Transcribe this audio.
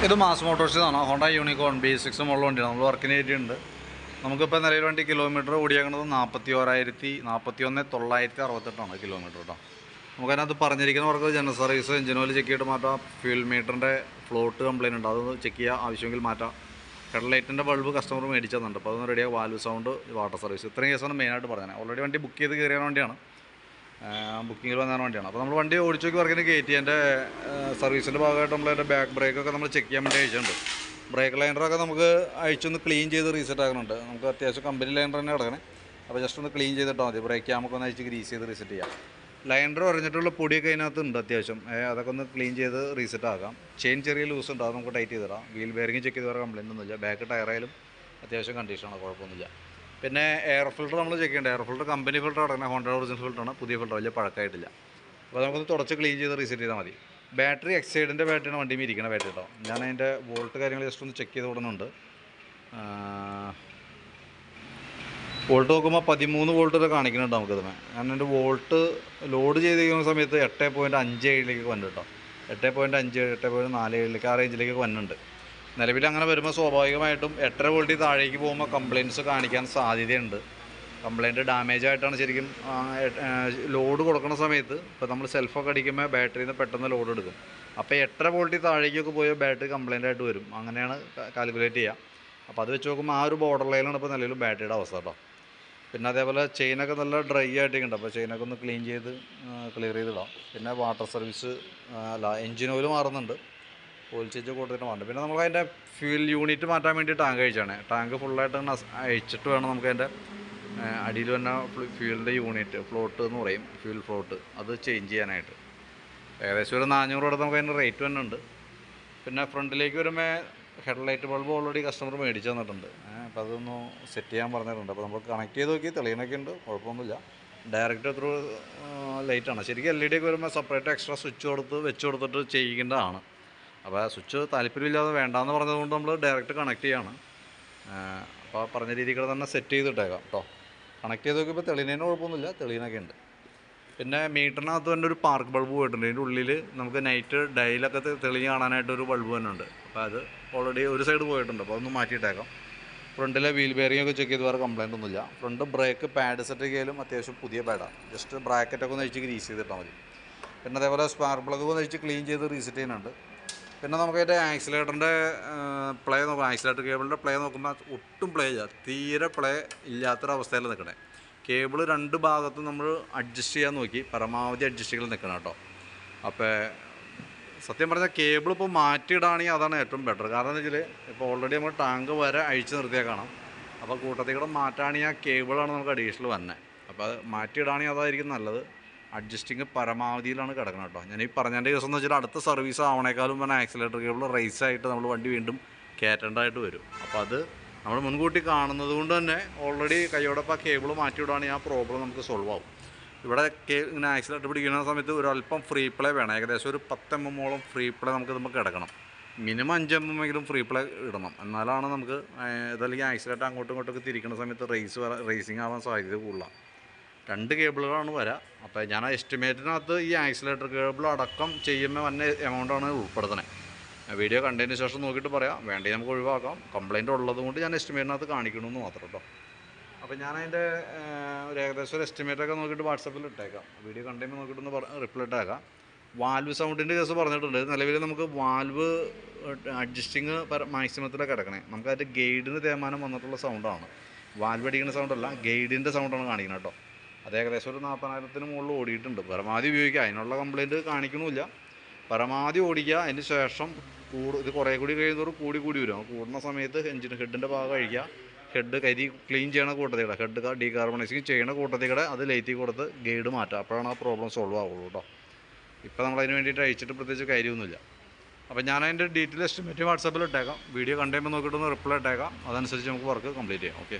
ഇത് mass മോട്ടോഴ്സിനാണ്. Honda unicorn B6 മുകളിൽ വണ്ടിയാണ്. നമ്മൾ വർക്കിന് കയറ്റിയിട്ടുണ്ട്. നമുക്കിപ്പോൾ നിലവിൽ വണ്ടി കിലോമീറ്റർ ഓടിയേക്കുന്നത് 41,968 കിലോമീറ്റർ കേട്ടോ. നമുക്കതിനകത്ത് പറഞ്ഞിരിക്കുന്ന work general service, engine oil check ചെയ്തിട്ട് മാറ്റാം, ഫ്യൂൽ മീറ്ററിൻ്റെ ഫ്ലോട്ട് കംപ്ലയിൻ്റ് ഉണ്ട്, അതൊന്ന് ചെക്ക് ചെയ്യുക, ആവശ്യമെങ്കിൽ മാറ്റാം. ഹെഡ്ലൈറ്റിൻ്റെ ബൾബ് കസ്റ്റമർ മേടിച്ചു തന്നിട്ടുണ്ട്, അപ്പോൾ അതൊന്ന് റെഡിയാകും. വാൽവ് സൗണ്ട്, വാട്ടർ സർവീസ്, ഇത്രയും കേസാണ് മെയിനായിട്ട് പറഞ്ഞത്. ഓൾറെഡി വണ്ടി ബുക്ക് ചെയ്ത് കയറിയ വണ്ടിയാണ്, ബുക്കിങ്ങിൽ വന്ന വണ്ടിയാണ്. അപ്പോൾ നമ്മൾ വണ്ടി ഓടിച്ചു നോക്കി വർക്കിന് കയറ്റി. എൻ്റെ സർവീസിൻ്റെ ഭാഗമായിട്ട് നമ്മൾ അതിൻ്റെ ബാക്ക് ബ്രേക്കൊക്കെ നമ്മൾ ചെക്ക് ചെയ്യാൻ വേണ്ടി അയച്ചിട്ടുണ്ട്. ബ്രേക്ക് ലൈനറൊക്കെ നമുക്ക് അയച്ചൊന്ന് ക്ലീൻ ചെയ്ത് റീസെറ്റ് ആക്കുന്നുണ്ട്. നമുക്ക് അത്യാവശ്യം കമ്പനി ലൈനർ തന്നെ കിടക്കണേ, അപ്പോൾ ജസ്റ്റ് ഒന്ന് ക്ലീൻ ചെയ്തിട്ടാൽ മതി. ബ്രേക്ക് നമുക്കൊന്ന് അയച്ച് ഗ്രീസ് ചെയ്ത് റീസെറ്റ് ചെയ്യാം. ലൈനർ പറഞ്ഞിട്ടുള്ള പൊടിയൊക്കെ അതിനകത്ത് ഉണ്ട് അത്യാവശ്യം, അതൊക്കെ ഒന്ന് ക്ലീൻ ചെയ്ത് റീസെറ്റ് ആക്കാം. ചെയിൻ ചെറിയ ലൂസ് ഉണ്ട്, അത് നമുക്ക് ടൈറ്റ് ചെയ്തിടാം. വീൽ ബെയറിംഗ് ചെക്ക് ചെയ്ത് വേറെ കംപ്ലയിൻ്റ് ഒന്നുമില്ല. ബാക്ക് ടയറായാലും അത്യാവശ്യം കണ്ടീഷനാണ്, കുഴപ്പമൊന്നുമില്ല. പിന്നെ എയർ ഫിൽറ്റർ നമ്മൾ ചെക്ക് ചെയ്യേണ്ടത്, എയർ ഫിൽറ്റർ കമ്പനി ഫിൽറ്റർ അടങ്ങുന്ന ഹോണ്ട ഒറിജിനൽ ഫിൽറ്ററാണ്, പുതിയ ഫിൽറ്റർ, വലിയ പഴക്കമായിട്ടില്ല. അപ്പോൾ നമുക്കൊന്ന് തുടച്ച് ക്ലീൻ ചെയ്ത് റീസെറ്റ് ചെയ്താൽ മതി. ബാറ്ററി എക്സൈഡിൻ്റെ ബാറ്ററിയാണ് വണ്ടിയിൽ ഇരിക്കുന്ന ബാറ്ററി കേട്ടോ. ഞാൻ അതിൻ്റെ വോൾട്ട് കാര്യങ്ങൾ ജസ്റ്റ് ഒന്ന് ചെക്ക് ചെയ്ത് കൊടുക്കുന്നുണ്ട്. വോൾട്ട് നോക്കുമ്പോൾ 13 വോൾട്ട് വരെ കാണിക്കുന്നുണ്ട് നമുക്കിതിന്. ഞാൻ എൻ്റെ വോൾട്ട് ലോഡ് ചെയ്തിരിക്കുന്ന സമയത്ത് 8.57 വന്നു കേട്ടോ. 8.57, 8.47 ആ റേഞ്ചിലേക്ക് വന്നിട്ടുണ്ട്. നിലവിൽ അങ്ങനെ വരുമ്പോൾ സ്വാഭാവികമായിട്ടും 8.5 വോൾട്ടിൽ താഴേക്ക് പോകുമ്പോൾ കംപ്ലയിൻറ്റ്സ് കാണിക്കാൻ സാധ്യതയുണ്ട്. കംപ്ലയിൻറ്റ് ഡാമേജ് ആയിട്ടാണ് ശരിക്കും. ലോഡ് കൊടുക്കുന്ന സമയത്ത് ഇപ്പോൾ നമ്മൾ സെൽഫൊക്കെ അടിക്കുമ്പോൾ ബാറ്ററിയിൽ നിന്ന് പെട്ടെന്ന് ലോഡ് എടുക്കും. അപ്പോൾ 8.5 വോൾട്ടിൽ താഴേക്കൊക്കെ പോയ ബാറ്ററി കംപ്ലയിൻ്റ് ആയിട്ട് വരും. അങ്ങനെയാണ് കാൽക്കുലേറ്റ് ചെയ്യുക. അപ്പോൾ അത് വെച്ച് നോക്കുമ്പോൾ ആ ഒരു ബോർഡർ ലൈനാണ് ഇപ്പോൾ നിലവിൽ ബാറ്ററിയുടെ അവസ്ഥ കേട്ടോ. പിന്നെ അതേപോലെ ചെയിനൊക്കെ നല്ല ഡ്രൈ ആയിട്ടുണ്ട്, അപ്പോൾ ചെയിനൊക്കെ ഒന്ന് ക്ലീൻ ചെയ്ത് ക്ലിയർ ചെയ്തിടാം. പിന്നെ വാട്ടർ സർവീസ് എഞ്ചിൻ ഓയിൽ മാറുന്നുണ്ട്, ഓയിൽ ചേഞ്ച് കൊടുത്തിട്ട് മാറുന്നുണ്ട്. പിന്നെ നമുക്ക് അതിൻ്റെ ഫ്യൂൽ യൂണിറ്റ് മാറ്റാൻ വേണ്ടി ടാങ്ക് അയച്ചാണ്. ടാങ്ക് ഫുള്ളായിട്ട് അയച്ചിട്ട് വേണം നമുക്ക് അതിൻ്റെ അടിയിൽ തന്നെ ഫ്യൂലിൻ്റെ യൂണിറ്റ്, ഫ്ലോട്ട് എന്ന് പറയും, ഫ്യൂൽ ഫ്ലോട്ട്, അത് ചേഞ്ച് ചെയ്യാനായിട്ട്. ഏകദേശം ഒരു 400 രൂപ നമുക്ക് അതിൻ്റെ റേറ്റ് തന്നെ ഉണ്ട്. പിന്നെ ഫ്രണ്ടിലേക്ക് വരുമ്പോൾ ഹെഡ്ലൈറ്റ് ബൾബ് ഓൾറെഡി കസ്റ്റമർ മേടിച്ച് തന്നിട്ടുണ്ട്. അപ്പോൾ അതൊന്ന് സെറ്റ് ചെയ്യാൻ പറഞ്ഞിട്ടുണ്ട്. അപ്പോൾ നമ്മൾ കണക്ട് ചെയ്ത് നോക്കി, തെളിയണൊക്കെ ഉണ്ട്, കുഴപ്പമൊന്നുമില്ല. ഡയറക്റ്റ് ത്രൂ ലൈറ്റാണ്. ശരിക്കും LED ഒക്കെ വരുമ്പോൾ സെപ്പറേറ്റ് എക്സ്ട്രാ സ്വിച്ച് വെച്ച് കൊടുത്തിട്ട് ചെയ്യേണ്ടതാണ്. അപ്പോൾ ആ സ്വിച്ച് താല്പര്യമില്ലാതെ വേണ്ടാന്ന് പറഞ്ഞതുകൊണ്ട് നമ്മൾ ഡയറക്റ്റ് കണക്ട് ചെയ്യാണ്. അപ്പോൾ പറഞ്ഞ രീതിയിൽ തന്നെ സെറ്റ് ചെയ്തിട്ടേക്കാം കേട്ടോ. കണക്ട് ചെയ്ത് നോക്കിയപ്പോൾ തെളിയുന്നതിന് കുഴപ്പമൊന്നുമില്ല, തെളിയുന്നൊക്കെ ഉണ്ട്. പിന്നെ മീറ്ററിനകത്ത് തന്നെ ഒരു പാർക്ക് ബൾബ് പോയിട്ടുണ്ട്. ഇതിൻ്റെ ഉള്ളിൽ നമുക്ക് നൈറ്റ് ഡയലൊക്കെ തെളിഞ്ഞ് കാണാനായിട്ടൊരു ബൾബ് തന്നെ ഉണ്ട്. അപ്പോൾ അത് ഓൾറെഡി ഒരു സൈഡ് പോയിട്ടുണ്ട്, അപ്പോൾ അതൊന്ന് മാറ്റിയിട്ടേക്കാം. ഫ്രണ്ടിലെ വീൽ ബെയറിംഗ് ഒക്കെ ചെക്ക് ചെയ്ത് വേറെ കംപ്ലയിൻ്റ് ഒന്നുമില്ല. ഫ്രണ്ട് ബ്രേക്ക് പാഡ് സെറ്റ് ചെയ്യാലും അത്യാവശ്യം പുതിയ പാഡാണ്. ജസ്റ്റ് ബ്രാക്കറ്റൊക്കെ ഒന്ന് അഴിച്ച് ഗ്രീസ് ചെയ്തിട്ടാൽ മതി. പിന്നെ അതേപോലെ സ്പാർക്ക് പ്ലഗ് ഒന്ന് അഴിച്ച് ക്ലീൻ ചെയ്ത് റീസെറ്റ് ചെയ്യുന്നുണ്ട്. പിന്നെ നമുക്ക് അതിൻ്റെ ആക്സിലേറ്ററിൻ്റെ പ്ലേ നോക്കാം. ആക്സിലേറ്റർ കേബിളിൻ്റെ പ്ലേ നോക്കുമ്പോൾ ഒട്ടും പ്ലേ ഇല്ല, തീരെ പ്ലേ ഇല്ലാത്തൊരവസ്ഥയിൽ നിൽക്കണേ. കേബിൾ 2 ഭാഗത്തും നമ്മൾ അഡ്ജസ്റ്റ് ചെയ്യാൻ നോക്കി, പരമാവധി അഡ്ജസ്റ്റ് ചെയ്ത് നിൽക്കണം കേട്ടോ. അപ്പോൾ സത്യം പറഞ്ഞാൽ കേബിൾ ഇപ്പോൾ മാറ്റിയിടാണെങ്കിൽ അതാണ് ഏറ്റവും ബെറ്റർ. കാരണം എന്താ വെച്ചാൽ ഇപ്പോൾ ഓൾറെഡി നമ്മൾ ടാങ്ക് വരെ അഴിച്ച് നിർത്തിയാൽ കാണാം. അപ്പോൾ കൂട്ടത്തിൽ കൂടെ മാറ്റുകയാണെങ്കിൽ ആ കേബിളാണ് നമുക്ക് അഡീഷണൽ വന്നത്. അപ്പോൾ അത് മാറ്റിയിടാണെങ്കിൽ അതായിരിക്കും നല്ലത്. അഡ്ജസ്റ്റിങ് പരമാവധിയിലാണ് കിടക്കുന്നത് കേട്ടോ. ഞാൻ ഈ പറഞ്ഞതിൻ്റെ ദിവസം എന്ന് വെച്ചാൽ അടുത്ത സർവീസ് ആവണേക്കാളും പറഞ്ഞാൽ ആക്സിലേറ്റർ കേബിൾ റൈസായിട്ട് നമ്മൾ വണ്ടി വീണ്ടും കയറ്റേണ്ടതായിട്ട് വരും. അപ്പോൾ അത് നമ്മൾ മുൻകൂട്ടി കാണുന്നത് കൊണ്ട് തന്നെ ഓൾറെഡി കൈയോടൊപ്പം ആ കേബിൾ മാറ്റിവിടുകയാണെങ്കിൽ ആ പ്രോബ്ലം നമുക്ക് സോൾവ് ആവും. ഇവിടെ ഇങ്ങനെ ആക്സിലേറ്റർ പിടിക്കുന്ന സമയത്ത് ഒരല്പം ഫ്രീ പ്ലേ വേണം. ഏകദേശം ഒരു 10 mm ഫ്രീ പ്ലേ നമുക്ക് കിടക്കണം. മിനിമം 5 mm എങ്കിലും ഫ്രീ പ്ലേ ഇടണം, എന്നാലാണ് നമുക്ക് ഇതല്ലെങ്കിൽ ആക്സിലേറ്റർ അങ്ങോട്ടും ഇങ്ങോട്ടൊക്കെ തിരിക്കുന്ന സമയത്ത് റേസിങ് ആവാൻ സാധ്യത കൂടുതലാണ്. 2 കേബിളുകളാണ് വരിക. അപ്പോൾ ഞാൻ ആ എസ്റ്റിമേറ്റിനകത്ത് ഈ ആക്സിലേറ്റർ കേബിൾ അടക്കം ചെയ്യുമ്പോൾ വന്ന എമൗണ്ടാണ് ഉൾപ്പെടുത്തണേ. വീഡിയോ കണ്ടതിന് ശേഷം നോക്കിയിട്ട് പറയാം, വേണ്ടി നമുക്ക് ഒഴിവാക്കാം. കംപ്ലയിൻ്റ് ഉള്ളത് കൊണ്ട് ഞാൻ എസ്റ്റിമേറ്റിനകത്ത് കാണിക്കണമെന്ന് മാത്രം കേട്ടോ. അപ്പോൾ ഞാൻ അതിൻ്റെ ഒരു ഏകദേശം ഒരു എസ്റ്റിമേറ്റൊക്കെ നോക്കിയിട്ട് വാട്സപ്പിൽ ഇട്ടേക്കാം. വീഡിയോ കണ്ടതിന് നോക്കിയിട്ടൊന്ന് റിപ്ലൈ ഇട്ടേക്കാം. വാൽവ് സൗണ്ടിൻ്റെ കേസ് പറഞ്ഞിട്ടുണ്ട്. നിലവിൽ നമുക്ക് വാൽവ് അഡ്ജസ്റ്റിങ് മാക്സിമത്തിലൊക്കെ കിടക്കണേ. നമുക്കതിൻ്റെ ഗൈഡിന് തേമാനം വന്നിട്ടുള്ള സൗണ്ടാണ്, വാൽവ് അടിക്കുന്ന സൗണ്ടല്ല, ഗൈഡിൻ്റെ സൗണ്ടാണ് കാണിക്കുന്നത് കേട്ടോ. അത് ഏകദേശം ഒരു 40,000 മുകളിൽ ഓടിയിട്ടുണ്ട്. പരമാവധി ഉപയോഗിക്കുക, അതിനുള്ള കംപ്ലയിൻറ്റ് കാണിക്കണമില്ല. പരമാവധി ഓടിക്കുക. അതിന് ശേഷം ഇത് കുറേ കൂടി കഴിയുന്നതോറും കൂടി വരും. കൂടുന്ന സമയത്ത് ഹെഡിൻ്റെ ഭാഗം അഴിക്കുക, ഹെഡ് കരി ക്ലീൻ ചെയ്യണ കൂട്ടത്തിലൂടെ, ഹെഡ് ഡീകാർബണൈസിങ് ചെയ്യണ കൂട്ടത്തിലൂടെ അത് ലൈറ്റി കൊടുത്ത് ഗൈഡ് മാറ്റുക. അപ്പോഴാണ് ആ പ്രോബ്ലം സോൾവ് ആവുള്ളൂ കേട്ടോ. ഇപ്പോൾ നമ്മളതിന് വേണ്ടിയിട്ട് അയച്ചിട്ട് പ്രത്യേകിച്ച് കാര്യമൊന്നുമില്ല. അപ്പോൾ ഞാൻ അതിൻ്റെ ഡീറ്റെയിൽ എസ്റ്റിമേറ്റ് വാട്സാപ്പിൽ ഇട്ടേക്കാം. വീഡിയോ കണ്ടുമ്പോൾ നോക്കിയിട്ടൊന്ന് റിപ്ലൈ ഇട്ടേക്കാം. അതനുസരിച്ച് നമുക്ക് വർക്ക് കംപ്ലീറ്റ് ചെയ്യാം. ഓക്കെ.